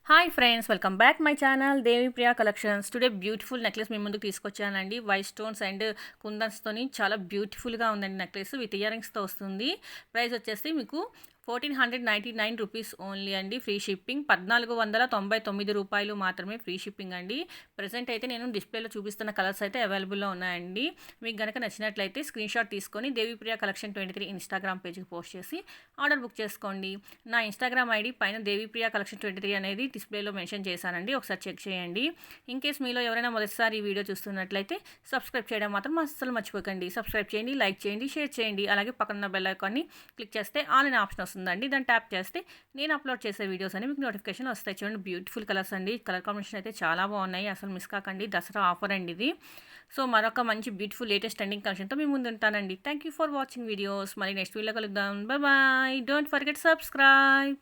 Hi friends, welcome back my channel Devi Priya collections. Today beautiful necklace మీ ముందుకు తీసుకొచ్చానండి. White stones and కుందన్స్తోని చాలా బ్యూటిఫుల్గా ఉందండి. నెక్లెస్ విత్ ఇయర్ రింగ్స్తో వస్తుంది. ప్రైస్ వచ్చేసి మీకు 1499 రూపీస్ ఓన్లీ అండి. ఫ్రీ షిప్పింగ్ 1499 రూపాయలు మాత్రమే ఫ్రీ షిప్పింగ్ అండి. ప్రజెంట్ అయితే నేను డిస్ప్లేలో చూపిస్తున్న కలర్స్ అయితే అవైలబుల్లో ఉన్నాయండి. మీకు కనుక నచ్చినట్లయితే స్క్రీన్ షాట్ తీసుకొని దేవిప్రియ కలెక్షన్ 23 ఇన్స్టాగ్రామ్ పేజ్కి పోస్ట్ చేసి ఆర్డర్ బుక్ చేసుకోండి. నా ఇన్స్టాగ్రామ్ ఐడి పైన దేవిప్రియ కలెక్షన్ 23 అనేది డిస్ప్లేలో మెన్షన్ చేశానండి. ఒకసారి చెక్ చేయండి. ఇన్ కేస్ మీలో ఎవరైనా మొదటిసారి ఈ వీడియో చూస్తున్నట్లయితే సబ్స్క్రైబ్ చేయడం మాత్రం అస్సలు మర్చిపోకండి. సబ్స్క్రైబ్ చేయండి, లైక్ చేయండి, షేర్ చేయండి. అలాగే పక్కన బెల్ ఐకాన్ని క్లిక్ చేస్తే ఆల్ అనే ఆప్షన్ వస్తుందండి. దాన్ని ట్యాప్ చేస్తే నేను అప్లోడ్ చేసే వీడియోస్ అని మీకు నోటిఫికేషన్ వస్తాయి. చూడండి, బ్యూటిఫుల్ కలర్స్ అండి. కలర్ కాంబినేషన్ అయితే చాలా బాగున్నాయి. అసలు మిస్ కాకండి. దసరా ఆఫర్ అండి ఇది. సో మరొక మంచి బ్యూటిఫుల్ లేటెస్ట్ ట్రెండింగ్ కలెక్షన్తో మీ ముందు ఉంటానండి. Thank you for watching videos. మరి నెక్స్ట్ వీడియో కలుద్దాం. Bye bye. Don't forget subscribe.